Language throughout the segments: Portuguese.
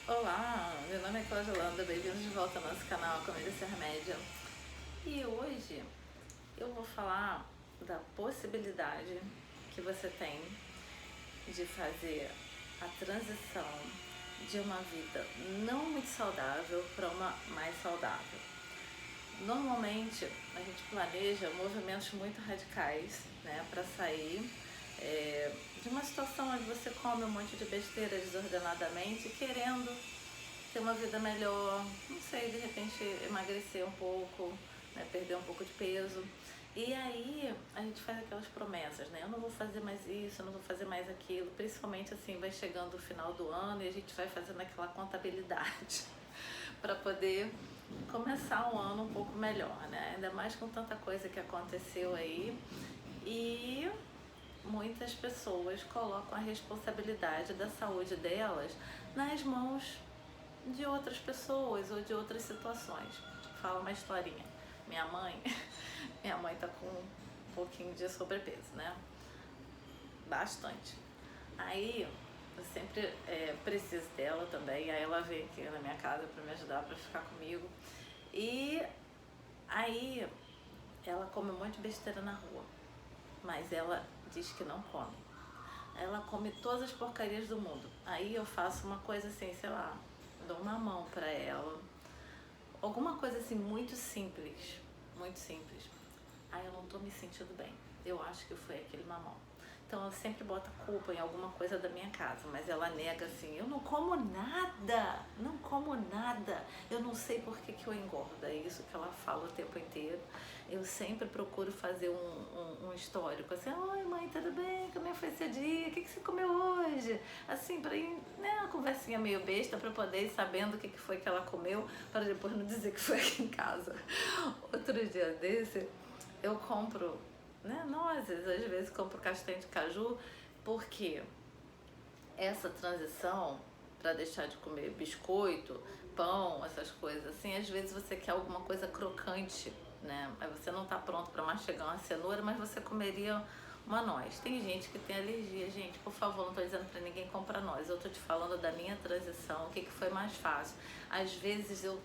Olá, meu nome é Cláudia Landa, bem-vindos de volta ao nosso canal Comida Sem Remédio. E hoje eu vou falar da possibilidade que você tem de fazer a transição de uma vida não muito saudável para uma mais saudável. Normalmente a gente planeja movimentos muito radicais, né, para sair de uma situação onde você come um monte de besteira desordenadamente, querendo ter uma vida melhor, não sei, de repente emagrecer um pouco, né, perder um pouco de peso. E aí a gente faz aquelas promessas, né? Eu não vou fazer mais isso, eu não vou fazer mais aquilo. Principalmente assim, vai chegando o final do ano e a gente vai fazendo aquela contabilidade para poder começar um ano um pouco melhor, né? Ainda mais com tanta coisa que aconteceu aí. E muitas pessoas colocam a responsabilidade da saúde delas nas mãos de outras pessoas ou de outras situações. Fala uma historinha. Minha mãe, minha mãe tá com um pouquinho de sobrepeso, né? Bastante. Aí eu sempre preciso dela também. Aí ela vem aqui na minha casa para me ajudar, para ficar comigo. E aí ela come um monte de besteira na rua, mas ela diz que não come. Ela come todas as porcarias do mundo. Aí eu faço uma coisa assim, sei lá, dou uma mão pra ela. Alguma coisa assim muito simples, muito simples. Aí eu não tô me sentindo bem. Eu acho que foi aquele mamão. Então ela sempre bota culpa em alguma coisa da minha casa, mas ela nega assim, eu não como nada, não como nada, eu não sei por que eu engordo, é isso que ela fala o tempo inteiro. Eu sempre procuro fazer um histórico, assim, oi mãe, tudo bem, como é que foi seu dia, o que você comeu hoje? Assim, pra ir, né, uma conversinha meio besta, pra poder ir sabendo o que foi que ela comeu, para depois não dizer que foi aqui em casa. Outro dia desse, eu compro, né, nozes, às vezes compro castanha de caju, porque essa transição para deixar de comer biscoito, pão, essas coisas assim, às vezes você quer alguma coisa crocante, né? Aí você não tá pronto para mastigar uma cenoura, mas você comeria uma noz. Tem gente que tem alergia, gente, por favor, não tô dizendo para ninguém comprar noz, eu tô te falando da minha transição, o que foi mais fácil. Às vezes eu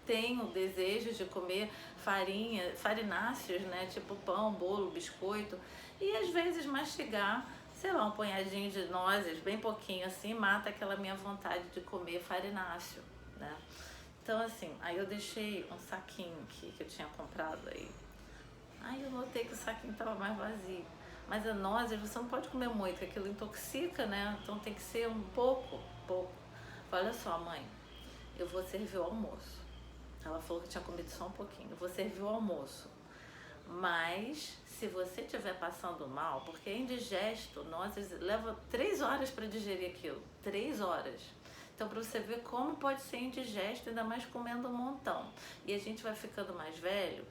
tenho desejo de comer farinha, farináceos, né? Tipo pão, bolo, biscoito. E às vezes mastigar, sei lá, um punhadinho de nozes, bem pouquinho assim, mata aquela minha vontade de comer farináceo, né? Então assim, aí eu deixei um saquinho aqui que eu tinha comprado aí. Aí eu notei que o saquinho tava mais vazio. Mas a nozes você não pode comer muito, porque aquilo intoxica, né? Então tem que ser um pouco, pouco. Olha só, mãe, eu vou servir o almoço. Ela falou que tinha comido só um pouquinho. Eu vou servir o almoço. Mas se você estiver passando mal, porque é indigesto, nozes leva 3 horas para digerir aquilo. 3 horas. Então, para você ver como pode ser indigesto, ainda mais comendo um montão. E a gente vai ficando mais velho,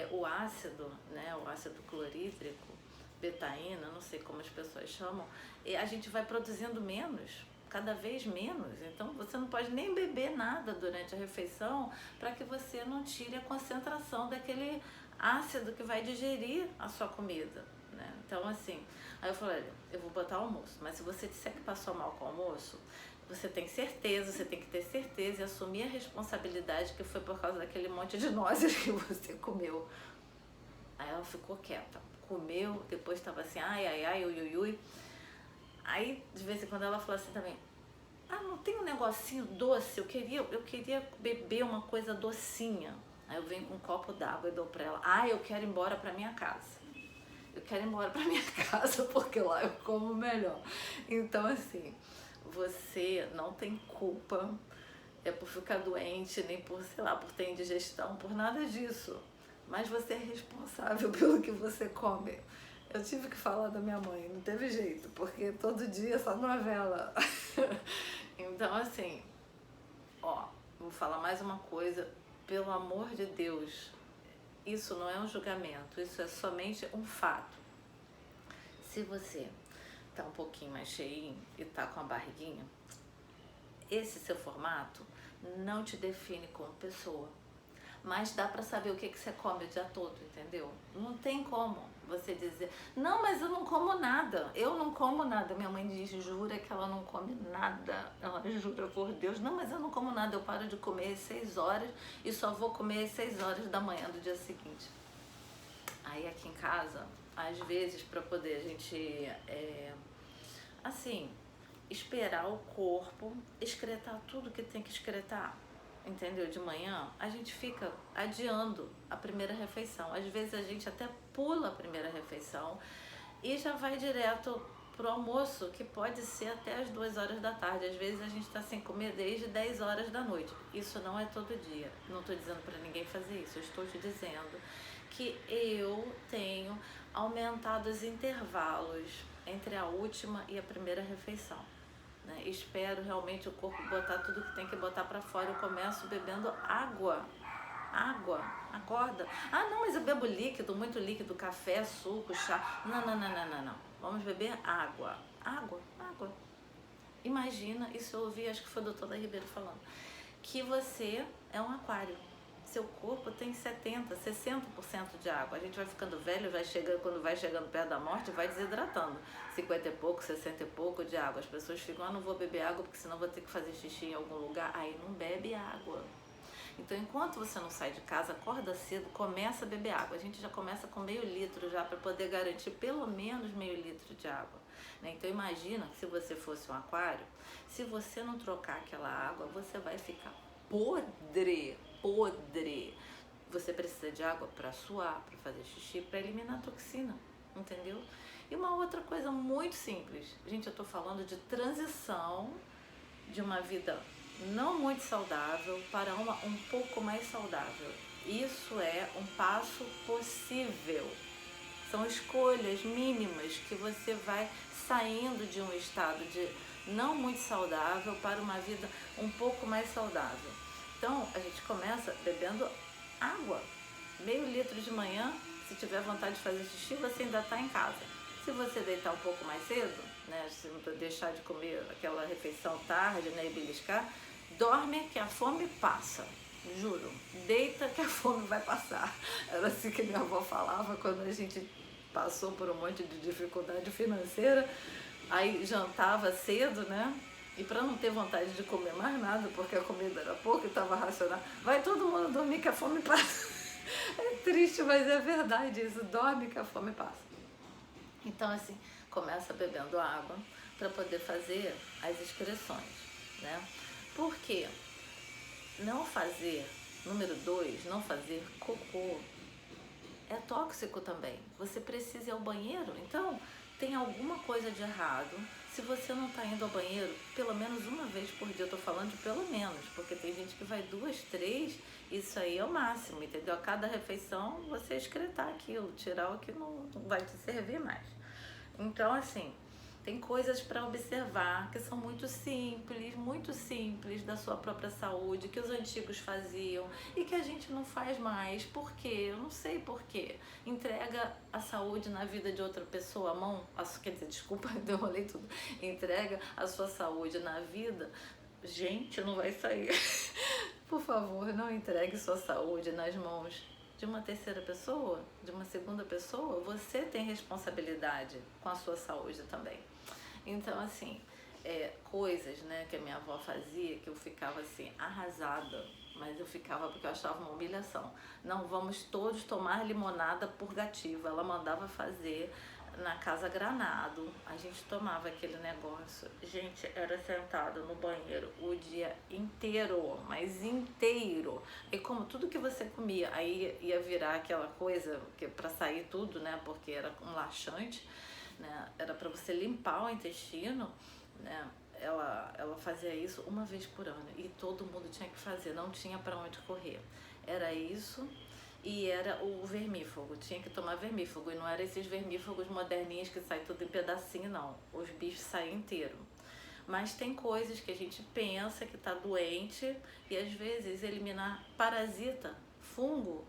o ácido, né, o ácido clorídrico, betaína, não sei como as pessoas chamam, e a gente vai produzindo menos, cada vez menos. Então você não pode nem beber nada durante a refeição para que você não tire a concentração daquele ácido que vai digerir a sua comida, né? Então assim, aí eu falei, eu vou botar almoço, mas se você disser que passou mal com o almoço, você tem certeza, você tem que ter certeza e assumir a responsabilidade que foi por causa daquele monte de nozes que você comeu. Aí ela ficou quieta, comeu, depois estava assim, ai, ai, ai, ui, ui, ui. Aí, de vez em quando, ela falou assim também, ah, não tem um negocinho doce? Eu queria beber uma coisa docinha. Aí eu venho com um copo d'água e dou pra ela, ah, eu quero ir embora pra minha casa. Eu quero ir embora pra minha casa porque lá eu como melhor. Então, assim, você não tem culpa por ficar doente, nem por, sei lá, por ter indigestão, por nada disso. Mas você é responsável pelo que você come. Eu tive que falar da minha mãe, não teve jeito, porque todo dia só novela. Então, assim, ó, vou falar mais uma coisa, pelo amor de Deus, isso não é um julgamento, isso é somente um fato. Se você tá um pouquinho mais cheinho e tá com a barriguinha, esse seu formato não te define como pessoa. Mas dá pra saber o que você come o dia todo, entendeu? Não tem como. Você dizer, não, mas eu não como nada, eu não como nada. Minha mãe diz, jura que ela não come nada. Ela jura por Deus, não, mas eu não como nada, eu paro de comer às 6 horas e só vou comer às 6 horas da manhã do dia seguinte. Aí aqui em casa, às vezes, para poder a gente, assim, esperar o corpo excretar tudo que tem que excretar, entendeu? De manhã, a gente fica adiando a primeira refeição. Às vezes a gente até pula a primeira refeição e já vai direto pro almoço, que pode ser até as 2 horas da tarde. Às vezes a gente está sem comer desde 10 horas da noite. Isso não é todo dia. Não estou dizendo para ninguém fazer isso. Eu estou te dizendo que eu tenho aumentado os intervalos entre a última e a primeira refeição. Né? Espero realmente o corpo botar tudo que tem que botar para fora. Eu começo bebendo água. Água, acorda. Ah, não, mas eu bebo líquido, muito líquido, café, suco, chá. Não, não, não, não, não, não. Vamos beber água. Água, água. Imagina, isso eu ouvi, acho que foi a doutora Ribeiro falando, que você é um aquário. Seu corpo tem 70%, 60% de água. A gente vai ficando velho, quando vai chegando perto da morte, vai desidratando. 50 e pouco, 60 e pouco de água. As pessoas ficam, não vou beber água porque senão vou ter que fazer xixi em algum lugar. Aí não bebe água. Então, enquanto você não sai de casa, acorda cedo, começa a beber água. A gente já começa com meio litro já para poder garantir pelo menos meio litro de água. Né? Então, imagina que se você fosse um aquário, se você não trocar aquela água, você vai ficar podre. Você precisa de água para suar, para fazer xixi, para eliminar toxina, entendeu? E uma outra coisa muito simples. Gente, eu tô falando de transição de uma vida não muito saudável para uma um pouco mais saudável. Isso é um passo possível. São escolhas mínimas que você vai saindo de um estado de não muito saudável para uma vida um pouco mais saudável. Então, a gente começa bebendo água. Meio litro de manhã, se tiver vontade de fazer xixi, você ainda está em casa. Se você deitar um pouco mais cedo, né, se não deixar de comer aquela refeição tarde, né, e beliscar, dorme que a fome passa. Juro, deita que a fome vai passar. Era assim que minha avó falava quando a gente passou por um monte de dificuldade financeira. Aí jantava cedo, né? E para não ter vontade de comer mais nada, porque a comida era pouca e estava racionada, vai todo mundo dormir que a fome passa. É triste, mas é verdade isso. Dorme que a fome passa. Então, assim, começa bebendo água para poder fazer as excreções, né? Por quê? Não fazer, número 2, não fazer cocô é tóxico também. Você precisa ir ao banheiro, então tem alguma coisa de errado. Se você não está indo ao banheiro pelo menos uma vez por dia, eu tô falando de pelo menos, porque tem gente que vai 2, 3, isso aí é o máximo, entendeu? A cada refeição você excretar aquilo, tirar o que não vai te servir mais. Então, assim, tem coisas para observar que são muito simples da sua própria saúde, que os antigos faziam e que a gente não faz mais. Por quê? Eu não sei por quê. Entrega a saúde na vida de outra pessoa, quer dizer, desculpa, eu enrolei tudo. Entrega a sua saúde na vida. Gente, não vai sair. Por favor, não entregue sua saúde nas mãos de uma terceira pessoa, de uma segunda pessoa. Você tem responsabilidade com a sua saúde também. Então, assim, coisas, né, que a minha avó fazia, que eu ficava assim, arrasada, mas eu ficava porque eu achava uma humilhação. Não, vamos todos tomar limonada purgativa. Ela mandava fazer na Casa Granado. A gente tomava aquele negócio. Gente, era sentada no banheiro o dia inteiro, mas inteiro. E como tudo que você comia, aí ia virar aquela coisa que para sair tudo, né, porque era um laxante, né, era para você limpar o intestino, né? Ela fazia isso uma vez por ano e todo mundo tinha que fazer, não tinha para onde correr. Era isso e era o vermífugo, tinha que tomar vermífugo e não era esses vermífugos moderninhos que saem tudo em pedacinho, não. Os bichos saem inteiro. Mas tem coisas que a gente pensa que tá doente e às vezes eliminar parasita, fungo,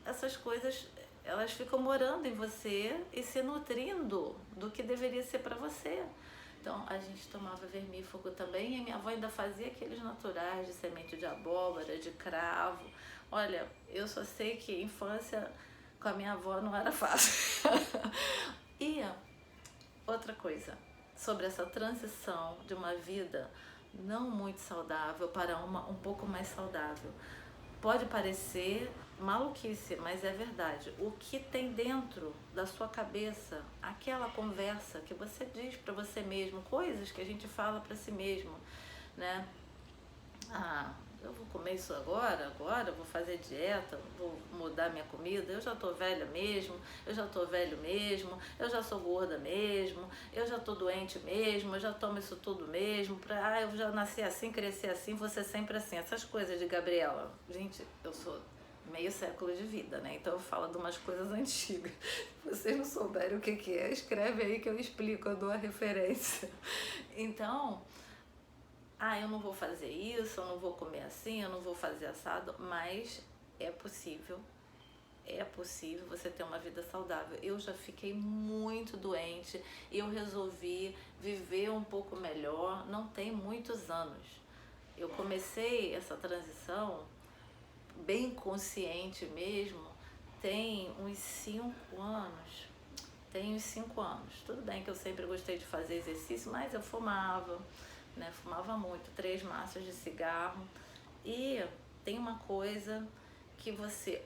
essas coisas elas ficam morando em você e se nutrindo do que deveria ser para você. Então, a gente tomava vermífugo também e minha avó ainda fazia aqueles naturais de semente de abóbora, de cravo. Olha, eu só sei que infância Com a minha avó não era fácil. E outra coisa, sobre essa transição de uma vida não muito saudável para uma um pouco mais saudável. Pode parecer maluquice, mas é verdade. O que tem dentro da sua cabeça, aquela conversa que você diz para você mesmo, coisas que a gente fala para si mesmo, né? Ah, eu vou comer isso agora eu vou fazer dieta, vou mudar minha comida, eu já tô velha mesmo, eu já tô velho mesmo, eu já sou gorda mesmo, eu já tô doente mesmo, eu já tomo isso tudo mesmo, eu já nasci assim, cresci assim, vou ser sempre assim. Essas coisas de Gabriela, gente, eu sou meio século de vida, né? Então eu falo de umas coisas antigas. Se vocês não souberem o que é, escreve aí que eu explico, eu dou a referência. Então, eu não vou fazer isso, eu não vou comer assim, eu não vou fazer assado, mas é possível você ter uma vida saudável. Eu já fiquei muito doente e eu resolvi viver um pouco melhor, não tem muitos anos. Eu comecei essa transição bem consciente mesmo, tem uns 5 anos. Tem uns 5 anos. Tudo bem que eu sempre gostei de fazer exercício, mas eu fumava, né? Fumava muito, 3 maços de cigarro. E tem uma coisa que você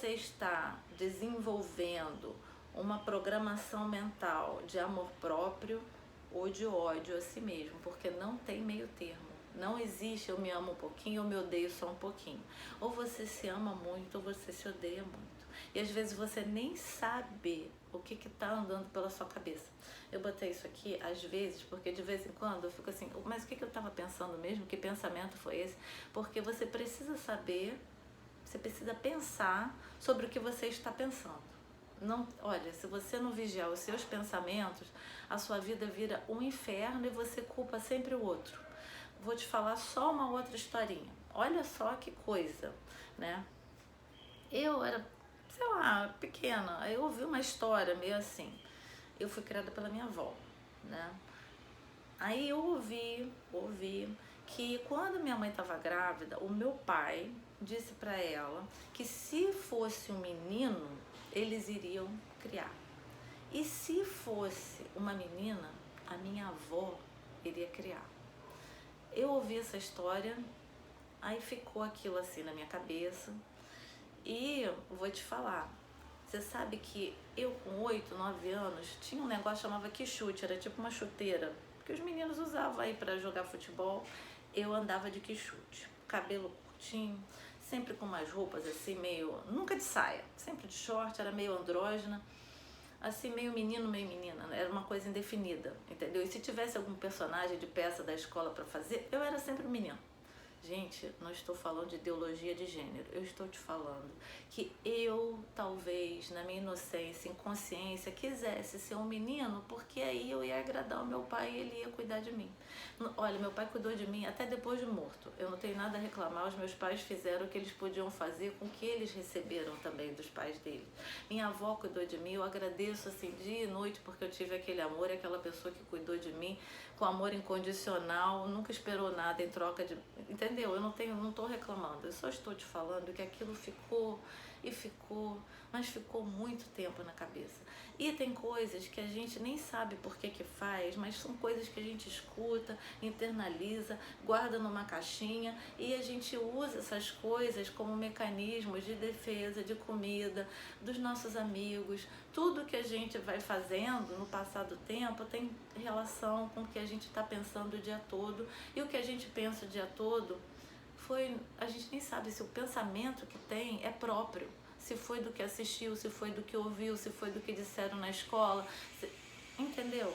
está desenvolvendo uma programação mental de amor próprio ou de ódio a si mesmo, porque não tem meio termo. Não existe eu me amo um pouquinho ou me odeio só um pouquinho. Ou você se ama muito ou você se odeia muito. E às vezes você nem sabe o que tá andando pela sua cabeça. Eu botei isso aqui às vezes, porque de vez em quando eu fico assim, mas o que eu tava pensando mesmo? Que pensamento foi esse? Porque você precisa saber, você precisa pensar sobre o que você está pensando. Não, olha, se você não vigiar os seus pensamentos, a sua vida vira um inferno e você culpa sempre o outro. Vou te falar só uma outra historinha. Olha só que coisa, né? Eu era, sei lá, pequena. Eu ouvi uma história meio assim. Eu fui criada pela minha avó, né? Aí eu ouvi que quando minha mãe estava grávida, o meu pai disse para ela que se fosse um menino, eles iriam criar. E se fosse uma menina, a minha avó iria criar. Eu ouvi essa história, aí ficou aquilo assim na minha cabeça. E vou te falar, você sabe que eu com 8, 9 anos tinha um negócio que chamava quichute, era tipo uma chuteira que os meninos usavam aí para jogar futebol. Eu andava de quichute, cabelo curtinho, sempre com umas roupas assim meio, nunca de saia, sempre de short, era meio andrógena, assim meio menino, meio menina, era uma coisa indefinida, entendeu? E se tivesse algum personagem de peça da escola para fazer, eu era sempre menino. Gente, não estou falando de ideologia de gênero, eu estou te falando que eu, talvez, na minha inocência, inconsciência, quisesse ser um menino, porque aí eu ia agradar o meu pai e ele ia cuidar de mim. Olha, meu pai cuidou de mim até depois de morto. Eu não tenho nada a reclamar, os meus pais fizeram o que eles podiam fazer com o que eles receberam também dos pais deles. Minha avó cuidou de mim, eu agradeço assim dia e noite porque eu tive aquele amor, aquela pessoa que cuidou de mim com amor incondicional, nunca esperou nada em troca de... Entendeu? Eu não estou reclamando, eu só estou te falando que aquilo ficou e ficou, mas ficou muito tempo na cabeça. E tem coisas que a gente nem sabe por que faz, mas são coisas que a gente escuta, internaliza, guarda numa caixinha e a gente usa essas coisas como mecanismos de defesa, de comida, dos nossos amigos. Tudo que a gente vai fazendo no passar do tempo tem relação com o que a gente está pensando o dia todo. E o que a gente pensa o dia todo a gente nem sabe se o pensamento que tem é próprio. Se foi do que assistiu, se foi do que ouviu, se foi do que disseram na escola. Entendeu?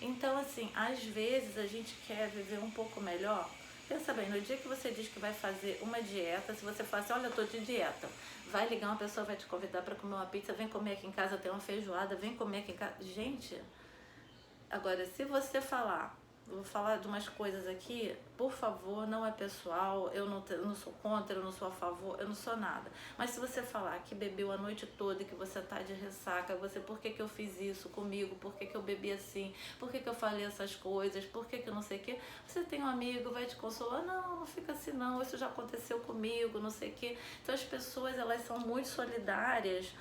Então, assim, às vezes a gente quer viver um pouco melhor. Pensa bem, no dia que você diz que vai fazer uma dieta, se você fala assim, olha, eu tô de dieta, vai ligar, uma pessoa vai te convidar para comer uma pizza, vem comer aqui em casa, tem uma feijoada, vem comer aqui em casa. Gente, agora, se você falar, vou falar de umas coisas aqui, por favor, não é pessoal, eu não sou contra, eu não sou a favor, eu não sou nada. Mas se você falar que bebeu a noite toda e que você tá de ressaca, por que eu fiz isso comigo, por que eu bebi assim, por que eu falei essas coisas, por que eu não sei o que, você tem um amigo, vai te consolar, não fica assim não, isso já aconteceu comigo, não sei o que. Então as pessoas, elas são muito solidárias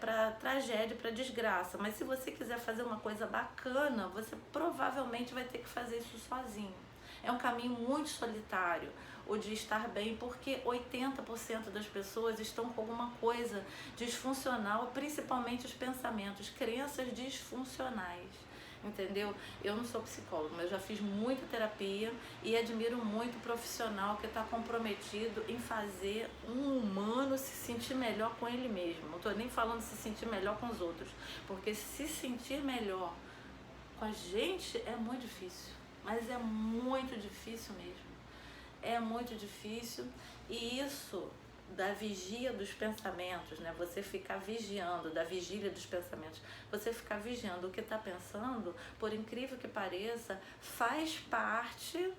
para tragédia, para desgraça. Mas se você quiser fazer uma coisa bacana, você provavelmente vai ter que fazer isso sozinho. É um caminho muito solitário o de estar bem, porque 80% das pessoas estão com alguma coisa disfuncional, principalmente os pensamentos, crenças disfuncionais. Entendeu? Eu não sou psicóloga, mas eu já fiz muita terapia e admiro muito o profissional que está comprometido em fazer um humano se sentir melhor com ele mesmo. Não estou nem falando se sentir melhor com os outros, porque se sentir melhor com a gente é muito difícil, mas é muito difícil mesmo. É muito difícil, e isso da vigia dos pensamentos, né? Você ficar vigiando, da vigília dos pensamentos, você ficar vigiando o que está pensando, por incrível que pareça, faz parte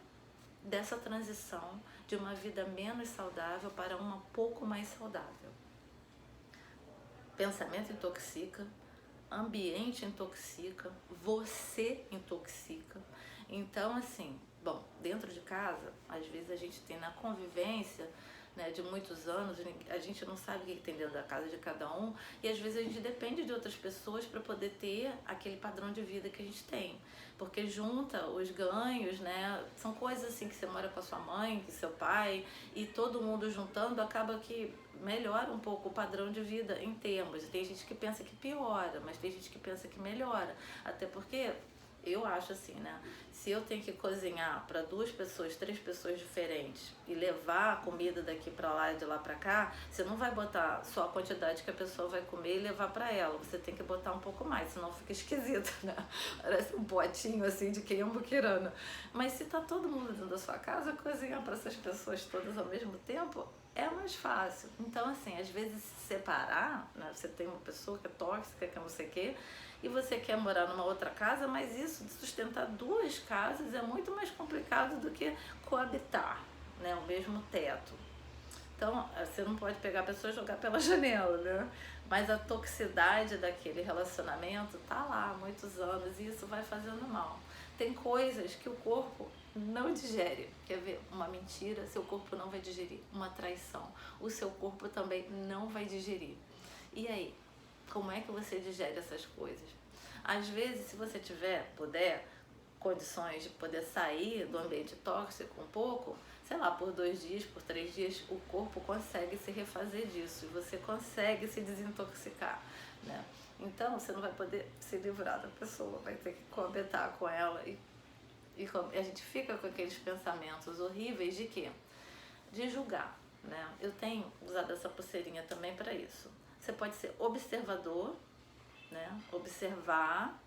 dessa transição de uma vida menos saudável para uma pouco mais saudável. Pensamento intoxica, ambiente intoxica, você intoxica. Então, assim, bom, dentro de casa, às vezes a gente tem na convivência, né, de muitos anos, a gente não sabe o que tem dentro da casa de cada um, e às vezes a gente depende de outras pessoas para poder ter aquele padrão de vida que a gente tem, porque junta os ganhos, né, são coisas assim que você mora com a sua mãe, com seu pai, e todo mundo juntando acaba que melhora um pouco o padrão de vida em termos. Tem gente que pensa que piora, mas tem gente que pensa que melhora, até porque eu acho assim, né? Se eu tenho que cozinhar para 2 pessoas, 3 pessoas diferentes e levar a comida daqui para lá e de lá para cá, você não vai botar só a quantidade que a pessoa vai comer e levar para ela. Você tem que botar um pouco mais, senão fica esquisito, né? Parece um potinho assim de quem é muquirana. Mas se tá todo mundo dentro da sua casa, cozinhar para essas pessoas todas ao mesmo tempo é mais fácil. Então, assim, às vezes se separar, né? Você tem uma pessoa que é tóxica, que é não sei o quê, e você quer morar numa outra casa, mas isso de sustentar 2 casas é muito mais complicado do que coabitar, né, o mesmo teto. Então, você não pode pegar a pessoa e jogar pela janela, né? Mas a toxicidade daquele relacionamento tá lá há muitos anos e isso vai fazendo mal. Tem coisas que o corpo não digere. Quer ver? Uma mentira, seu corpo não vai digerir. Uma traição, o seu corpo também não vai digerir. E aí? Como é que você digere essas coisas? Às vezes, se você puder, condições de poder sair do ambiente tóxico um pouco, sei lá, por 2 dias, por 3 dias, o corpo consegue se refazer disso e você consegue se desintoxicar, né? Então, você não vai poder se livrar da pessoa, vai ter que coabitar com ela e a gente fica com aqueles pensamentos horríveis de quê? De julgar, né? Eu tenho usado essa pulseirinha também para isso. Você pode ser observador, né? Observar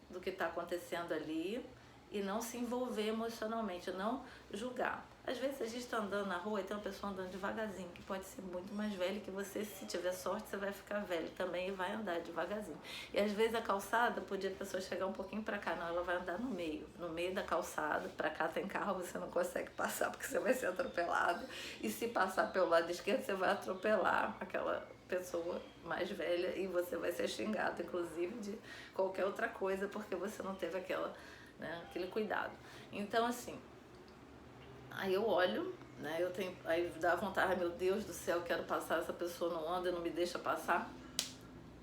do que está acontecendo ali e não se envolver emocionalmente, não julgar. Às vezes a gente está andando na rua e tem uma pessoa andando devagarzinho, que pode ser muito mais velha que você. Se tiver sorte, você vai ficar velho também e vai andar devagarzinho. E às vezes a calçada, podia a pessoa chegar um pouquinho para cá, não, ela vai andar no meio da calçada. Para cá tem carro, você não consegue passar porque você vai ser atropelado. E se passar pelo lado esquerdo, você vai atropelar aquela pessoa mais velha e você vai ser xingado, inclusive, de qualquer outra coisa, porque você não teve aquele cuidado. Então, assim, aí eu olho, né, aí dá vontade, meu Deus do céu, quero passar, essa pessoa não anda e não me deixa passar.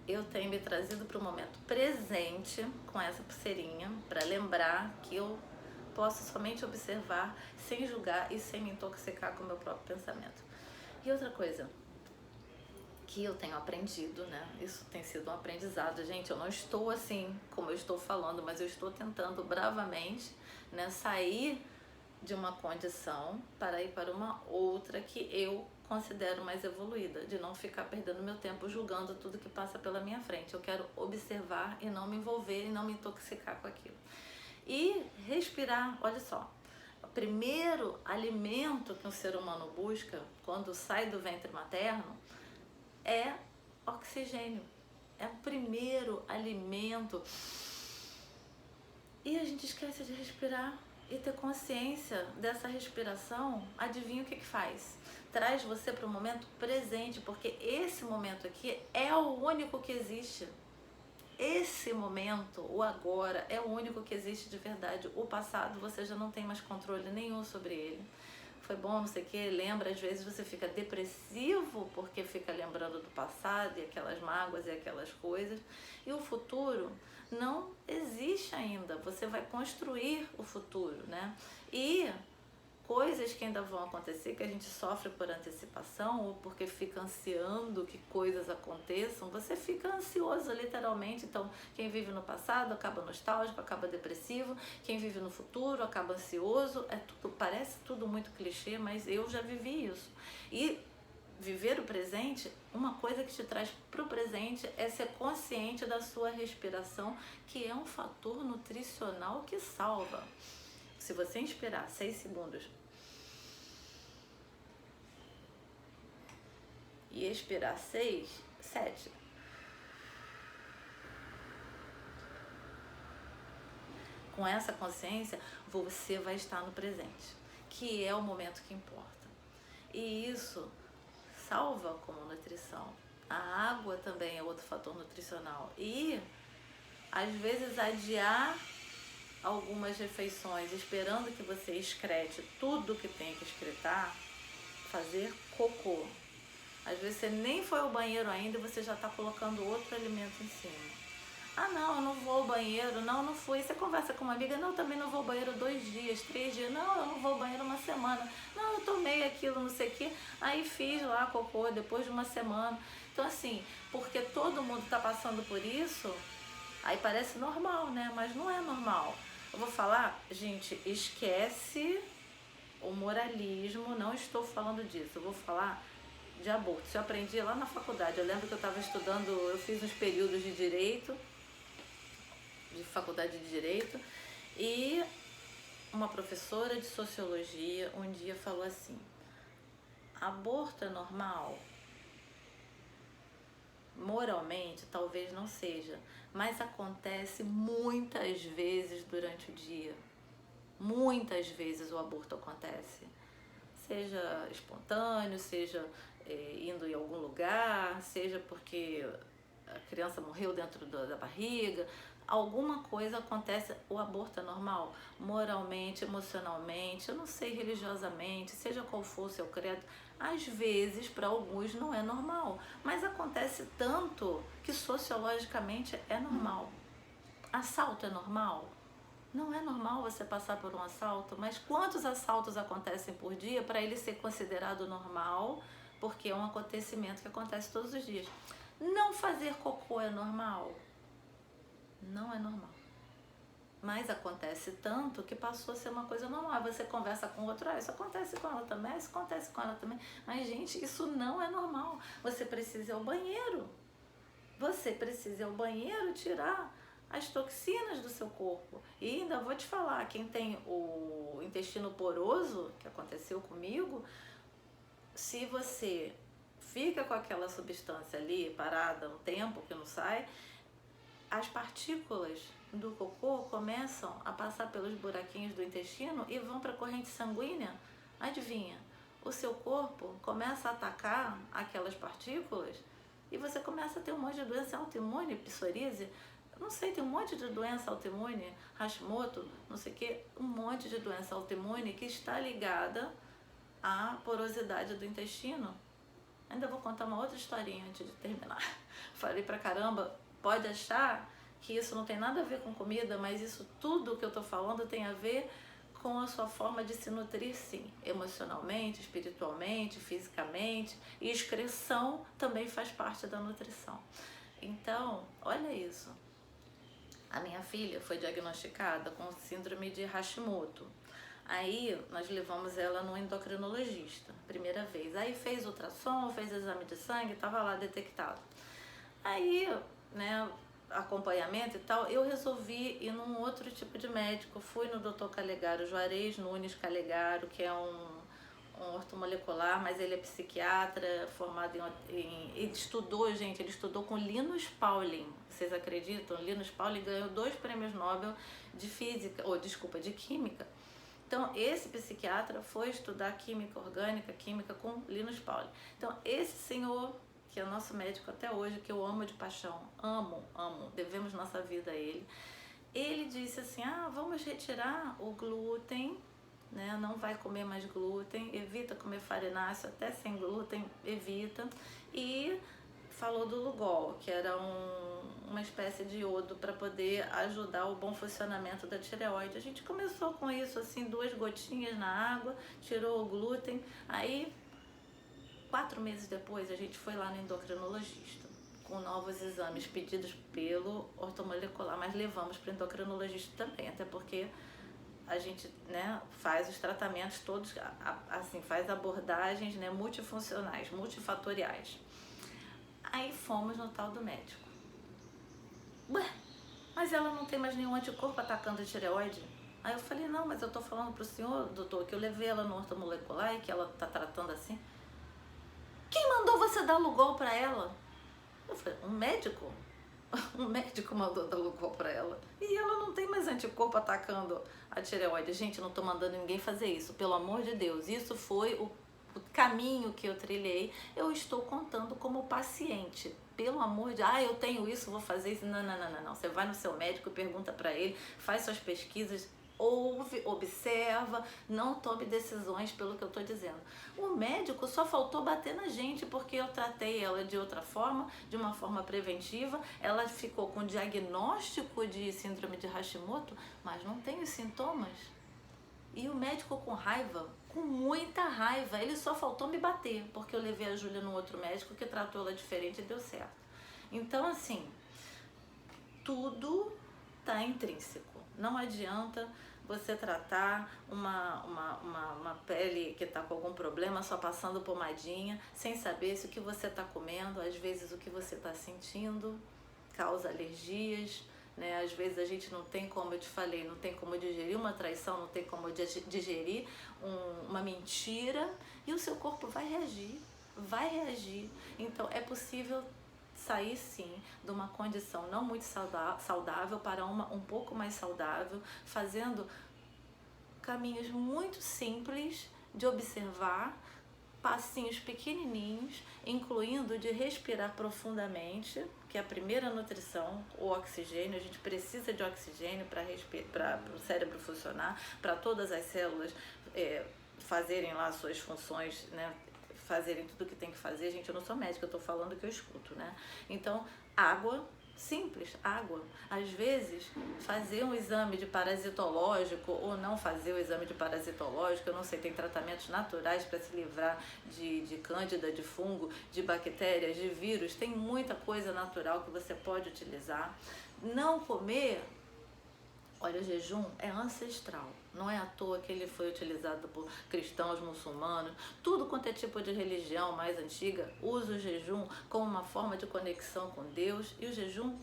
Eu tenho me trazido para o momento presente com essa pulseirinha, para lembrar que eu posso somente observar, sem julgar e sem me intoxicar com o meu próprio pensamento. E outra coisa que eu tenho aprendido, né? Isso tem sido um aprendizado, gente. Eu não estou assim como eu estou falando, mas eu estou tentando bravamente, né, sair de uma condição para ir para uma outra que eu considero mais evoluída, de não ficar perdendo meu tempo julgando tudo que passa pela minha frente. Eu quero observar e não me envolver e não me intoxicar com aquilo. E respirar, olha só. O primeiro alimento que um ser humano busca quando sai do ventre materno é oxigênio. É o primeiro alimento. E a gente esquece de respirar e ter consciência dessa respiração. Adivinha o que faz? Traz você para o momento presente, porque esse momento aqui é o único que existe. Esse momento, o agora, é o único que existe de verdade. O passado, você já não tem mais controle nenhum sobre ele. foi bom, não sei o que, lembra, às vezes você fica depressivo porque fica lembrando do passado e aquelas mágoas e aquelas coisas. E o futuro não existe ainda, você vai construir o futuro, né? E coisas que ainda vão acontecer, que a gente sofre por antecipação ou porque fica ansiando que coisas aconteçam, você fica ansioso literalmente. Então, quem vive no passado acaba nostálgico, acaba depressivo, quem vive no futuro acaba ansioso. É tudo, parece tudo muito clichê, mas eu já vivi isso. E viver o presente, uma coisa que te traz para o presente é ser consciente da sua respiração, que é um fator nutricional que salva. Se você inspirar 6 segundos e expirar 7, com essa consciência, você vai estar no presente, que é o momento que importa. E isso salva como nutrição. A água também é outro fator nutricional. E, às vezes, adiar algumas refeições, esperando que você excrete tudo que tem que excretar, fazer cocô. Às vezes você nem foi ao banheiro ainda e você já está colocando outro alimento em cima. Ah, não, eu não vou ao banheiro, não fui. Você conversa com uma amiga, não, eu também não vou ao banheiro 2 dias, 3 dias, não, eu não vou ao banheiro uma semana, não, eu tomei aquilo, não sei o que, aí fiz lá cocô depois de uma semana. Então, assim, porque todo mundo está passando por isso, aí parece normal, né? Mas não é normal. Eu vou falar, gente, esquece o moralismo, não estou falando disso. Eu vou falar de aborto. Isso eu aprendi lá na faculdade. Eu lembro que eu estava estudando, eu fiz uns períodos de direito, de faculdade de direito, e uma professora de sociologia um dia falou assim: aborto é normal? Moralmente, talvez não seja, mas acontece muitas vezes durante o dia. Muitas vezes o aborto acontece. Seja espontâneo, seja indo em algum lugar, seja porque a criança morreu dentro da barriga. Alguma coisa acontece. O aborto é normal? Moralmente, emocionalmente, eu não sei, religiosamente, seja qual for o seu credo, às vezes para alguns não é normal, mas acontece tanto que sociologicamente é normal. Assalto é normal? Não é normal você passar por um assalto, mas quantos assaltos acontecem por dia para ele ser considerado normal, porque é um acontecimento que acontece todos os dias. Não fazer cocô é normal? Não é normal. Mas acontece tanto que passou a ser uma coisa normal. Você conversa com outro, isso acontece com ela também, isso acontece com ela também. Mas, gente, isso não é normal. Você precisa ir ao banheiro. Você precisa ir ao banheiro tirar as toxinas do seu corpo. E ainda vou te falar, quem tem o intestino poroso, que aconteceu comigo, se você fica com aquela substância ali parada um tempo que não sai, as partículas do cocô começam a passar pelos buraquinhos do intestino e vão para a corrente sanguínea. Adivinha? O seu corpo começa a atacar aquelas partículas e você começa a ter um monte de doença autoimune, psoríase, não sei, tem um monte de doença autoimune, Hashimoto, não sei o que, um monte de doença autoimune que está ligada à porosidade do intestino. Ainda vou contar uma outra historinha antes de terminar. Falei pra caramba, pode achar que isso não tem nada a ver com comida, mas isso tudo que eu tô falando tem a ver com a sua forma de se nutrir, sim, emocionalmente, espiritualmente, fisicamente, e excreção também faz parte da nutrição. Então, olha isso. A minha filha foi diagnosticada com síndrome de Hashimoto. Aí nós levamos ela no endocrinologista, primeira vez. Aí fez ultrassom, fez exame de sangue, estava lá detectado. Aí, né, acompanhamento e tal, eu resolvi ir num outro tipo de médico. Fui no Dr. Calegaro, Juarez Nunes Calegaro, que é um ortomolecular, mas ele é psiquiatra, formado ele estudou, gente, ele estudou com Linus Pauling. Vocês acreditam? Linus Pauling ganhou 2 prêmios Nobel de física, de química. Então, esse psiquiatra foi estudar química orgânica, química com Linus Pauling. Então, esse senhor, que é nosso médico até hoje, que eu amo de paixão, amo, devemos nossa vida a ele. Ele disse assim, vamos retirar o glúten, né, né? Não vai comer mais glúten, evita comer farináceo, até sem glúten, evita. E falou do Lugol, que era uma espécie de iodo para poder ajudar o bom funcionamento da tireoide. A gente começou com isso, assim, 2 gotinhas na água, tirou o glúten. Aí, 4 meses depois, a gente foi lá no endocrinologista, com novos exames pedidos pelo ortomolecular, mas levamos para o endocrinologista também, até porque a gente, né, faz os tratamentos todos, assim, faz abordagens, né, multifuncionais, multifatoriais. Aí fomos no tal do médico. Ué, mas ela não tem mais nenhum anticorpo atacando a tireoide? Aí eu falei, não, mas eu tô falando pro senhor, doutor, que eu levei ela no ortomolecular e que ela tá tratando assim. Quem mandou você dar Lugol pra ela? Eu falei, um médico? Um médico mandou dar Lugol pra ela. E ela não tem mais anticorpo atacando a tireoide. Gente, eu não tô mandando ninguém fazer isso, pelo amor de Deus. Isso foi o caminho que eu trilhei. Eu estou contando como paciente. Pelo amor de... eu tenho isso, vou fazer isso. Não. Você vai no seu médico, pergunta pra ele, faz suas pesquisas, ouve, observa, não tome decisões pelo que eu estou dizendo. O médico só faltou bater na gente porque eu tratei ela de outra forma, de uma forma preventiva. Ela ficou com diagnóstico de síndrome de Hashimoto, mas não tem os sintomas. E o médico com raiva, com muita raiva, ele só faltou me bater, porque eu levei a Júlia no outro médico que tratou ela diferente e deu certo. Então, assim, tudo está intrínseco. Não adianta você tratar uma pele que está com algum problema só passando pomadinha, sem saber se o que você está comendo, às vezes o que você está sentindo, causa alergias, né? Às vezes a gente não tem, como eu te falei, não tem como digerir uma traição, não tem como digerir uma mentira, e o seu corpo vai reagir, vai reagir. Então é possível sair sim de uma condição não muito saudável para uma um pouco mais saudável, fazendo caminhos muito simples de observar, passinhos pequenininhos, incluindo de respirar profundamente, que é a primeira nutrição, o oxigênio. A gente precisa de oxigênio para o cérebro funcionar, para todas as células fazerem lá suas funções, né? Fazerem tudo o que tem que fazer. Gente, eu não sou médica, eu tô falando o que eu escuto, né? Então, água, simples, água. Às vezes, fazer um exame de parasitológico ou não fazer o exame de parasitológico, eu não sei, tem tratamentos naturais para se livrar de cândida, de fungo, de bactérias, de vírus, tem muita coisa natural que você pode utilizar. Não comer... Olha, o jejum é ancestral, não é à toa que ele foi utilizado por cristãos, muçulmanos, tudo quanto é tipo de religião mais antiga usa o jejum como uma forma de conexão com Deus, e o jejum,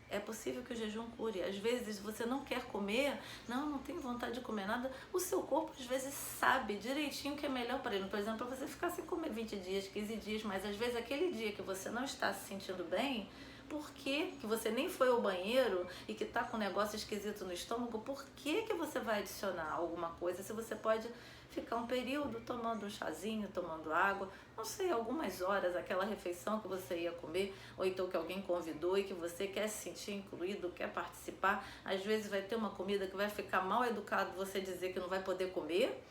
é possível que o jejum cure. Às vezes você não quer comer, não tem vontade de comer nada, o seu corpo às vezes sabe direitinho o que é melhor para ele. Por exemplo, para você ficar sem comer 20 dias, 15 dias, mas às vezes aquele dia que você não está se sentindo bem, por que você nem foi ao banheiro e que está com um negócio esquisito no estômago, por que você vai adicionar alguma coisa se você pode ficar um período tomando um chazinho, tomando água, não sei, algumas horas, aquela refeição que você ia comer, ou então que alguém convidou e que você quer se sentir incluído, quer participar. Às vezes vai ter uma comida que vai ficar mal educado você dizer que não vai poder comer,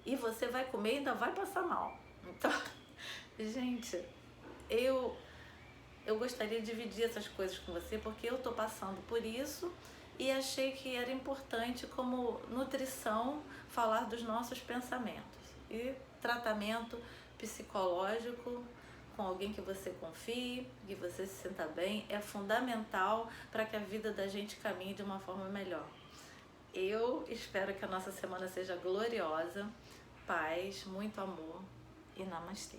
e você vai comer e ainda vai passar mal. Então, gente, eu gostaria de dividir essas coisas com você, porque eu estou passando por isso e achei que era importante, como nutrição, falar dos nossos pensamentos. E tratamento psicológico com alguém que você confie, que você se sinta bem, é fundamental para que a vida da gente caminhe de uma forma melhor. Eu espero que a nossa semana seja gloriosa, paz, muito amor e namastê.